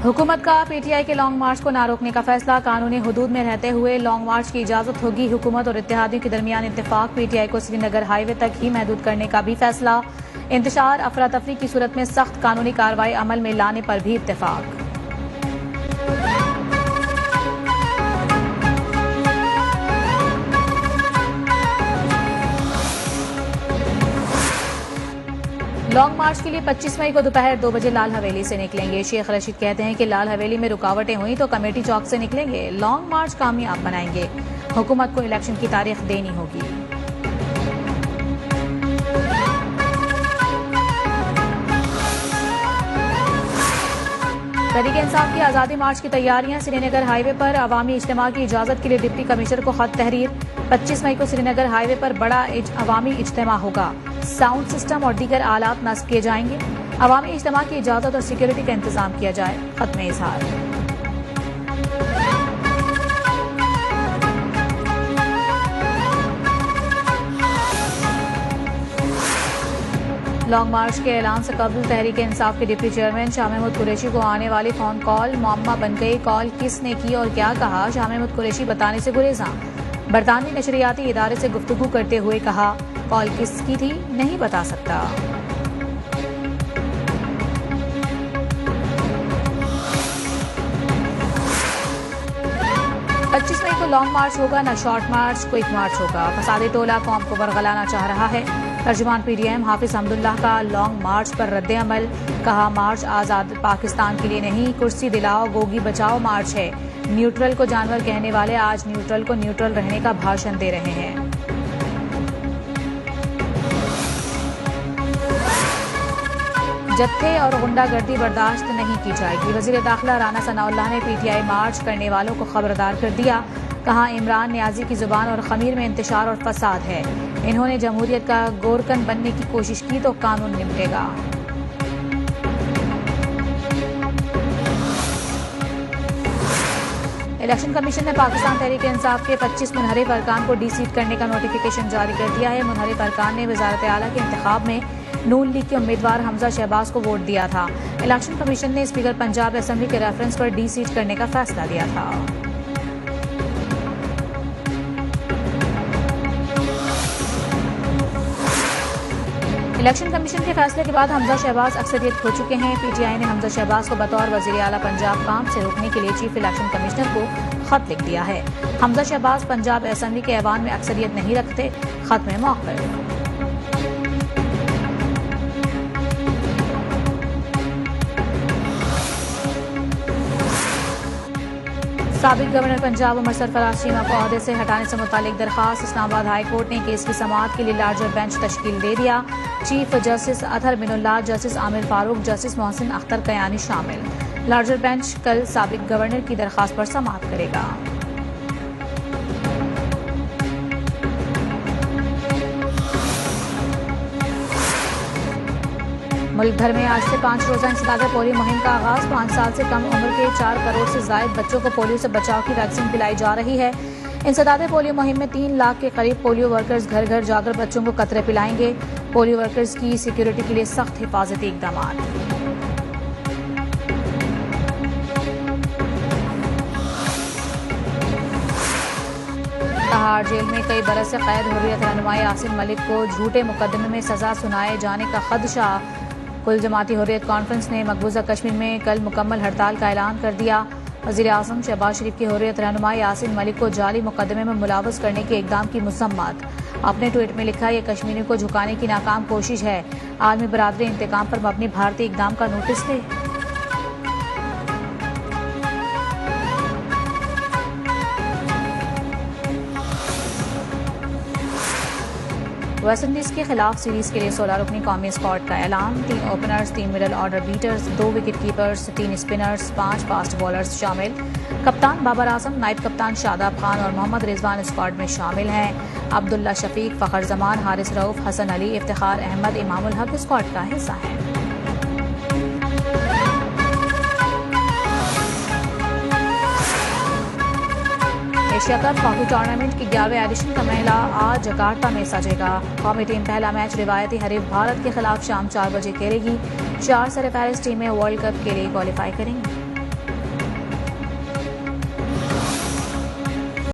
हुकूमत का पीटीआई के लॉन्ग मार्च को ना रोकने का फैसला। कानूनी हुदूद में रहते हुए लॉन्ग मार्च की इजाजत होगी। हुकूमत और इत्तेहादियों के दरमियान इत्तेफाक। पीटीआई को श्रीनगर हाईवे तक ही महदूद करने का भी फैसला। इंतशार अफरा तफरी की सूरत में सख्त कानूनी कार्रवाई अमल में लाने पर भी इत्तेफाक। लॉन्ग मार्च के लिए 25 मई को दोपहर 2 बजे लाल हवेली से निकलेंगे। शेख रशीद कहते हैं कि लाल हवेली में रुकावटें हुई तो कमेटी चौक से निकलेंगे। लॉन्ग मार्च कामयाब बनाएंगे। हुकूमत को इलेक्शन की तारीख देनी होगी। तहरीक-ए-इंसाफ की आज़ादी मार्च की तैयारियां। श्रीनगर हाईवे पर अवामी इज्तिमा की इजाजत के लिए डिप्टी कमिश्नर को खत तहरीर। 25 मई को श्रीनगर हाईवे पर बड़ा अवामी इज्तिमा होगा। साउंड सिस्टम और दीगर आलात नस्ब किए जाएंगे। अवामी इज्तिमा की इजाजत और सिक्योरिटी का इंतजाम किया जाए। खत में इजहार। लॉन्ग मार्च के ऐलान से कबल तहरीक-ए-इंसाफ के डिप्टी चेयरमैन शाह महमूद कुरैशी को आने वाली फोन कॉल मुअम्मा बन गई। कॉल किसने की और क्या कहा, शाह महमूद कुरैशी बताने से गुरेजा। बरतानवी नशरियाती इदारे से गुफ्तगू करते हुए कहा, कॉल किसकी थी नहीं बता सकता। पच्चीस मई को लॉन्ग मार्च होगा, न शॉर्ट मार्च, क्विक मार्च होगा। फसादी टोला कौम को बरगलाना चाह रहा है। तर्जुमान पीडीएम हाफिज हमदुल्लाह का लॉन्ग मार्च पर रद्द अमल। कहा, मार्च आजाद पाकिस्तान के लिए नहीं, कुर्सी दिलाओ गोगी बचाओ मार्च है। न्यूट्रल को जानवर कहने वाले आज न्यूट्रल को न्यूट्रल रहने का भाषण दे रहे हैं। जत्थे और गुंडागर्दी बर्दाश्त नहीं की जाएगी। वजीर दाखिला राना सनाउल्लाह ने पीटीआई मार्च करने वालों को खबरदार कर दिया। कहा, इमरान न्याजी की जुबान और खमीर में इंतशार और फसाद है। इन्होंने जमहूरियत का गोरकन बनने की कोशिश की तो कानून निपटेगा। इलेक्शन कमीशन ने पाकिस्तान तहरीक इंसाफ के 25 मुनहरिफ अरकान को डी-सीट करने का नोटिफिकेशन जारी कर दिया है। मुनहरिफ अरकान ने वजारत आला के इंतखाब में नून लीग के उम्मीदवार हमजा शहबाज को वोट दिया था। इलेक्शन कमीशन ने स्पीकर पंजाब असेंबली के रेफरेंस पर डी-सीट करने का फैसला लिया था। इलेक्शन कमीशन के फैसले के बाद हमजा शहबाज अक्सरियत खो चुके हैं। पीटीआई ने हमजा शहबाज को बतौर वजीर आला पंजाब काम से रोकने के लिए चीफ इलेक्शन कमिश्नर को खत लिख दिया है। हमजा शहबाज पंजाब असेंबली के ऐवान में अक्सरियत नहीं रखते। खत में मौक़िफ़। साबिक गवर्नर पंजाब उमर सरफराज चीमा को ओहदे से हटाने से मुतालिक दरखास्त। इस्लामाबाद हाई कोर्ट ने केस की समाअत के लिए लार्जर बेंच तश्कील दे दिया। Chief justice Athar Minallah, justice Aamir Farooq, justice Mohsin Akhtar Kayani शामिल। लार्जर बेंच कल साबिक गवर्नर की दरखास्त पर समाअत करेगा। मुल्क भर में आज से 5 रोजा इंसदाद पोलियो मुहिम का आगाज। 5 साल से कम उम्र के 4 करोड़ से जायद बच्चों को पोलियो से बचाव की वैक्सीन पिलाई जा रही है। इंसदाद पोलियो मुहिम में 3 लाख के करीब पोलियो वर्कर्स घर घर जाकर बच्चों को कतरे पिलाएंगे। पोलियो वर्कर्स की सिक्योरिटी के लिए सख्त हिफाजती इक़दाम। तिहाड़ जेल में कई बरस से कैद हुर्रियत रहनुमा यासिन मलिक को झूठे मुकदमे में सजा सुनाए जाने का खदशा। कुल जमाती हुर्रियत कॉन्फ्रेंस ने मकबूजा कश्मीर में कल मुकम्मल हड़ताल का ऐलान कर दिया। वज़ीर आज़म शहबाज शरीफ की हुर्रियत रहनुमा यासिन मलिक को जाली मुकदमे में मुलव्वस करने के इक़दाम की मज़म्मत। अपने ट्वीट में लिखा, यह कश्मीरियों को झुकाने की नाकाम कोशिश है। आलमी बरादरी इंतकाम पर मबनी भारतीय इक़दाम का नोटिस दे। वेस्ट इंडीज के खिलाफ सीरीज के लिए 16 रुकनी कौमी स्क्वाड का ऐलान। 3 openers, 3 middle order beaters, 2 wicket keepers, 3 spinners, 5 fast bowlers शामिल। कप्तान बाबर आजम, नायब कप्तान शादाब खान और मोहम्मद रिजवान स्क्वाड में शामिल हैं। अब्दुल्ला शफीक, फखर जमान, हारिस रऊफ, हसन अली, इफ्तिखार अहमद, इमामुल हक स्क्वाड का हिस्सा है। एशिया कप हॉकी टूर्नामेंट की 11वें एडिशन का मेला आज जकार्ता में सजेगा। कौमी टीम पहला मैच रिवायती हरीफ भारत के खिलाफ शाम 4 बजे खेलेगी। 4 सरफहरिस्त टीमें वर्ल्ड कप के लिए क्वालिफाई करेंगी।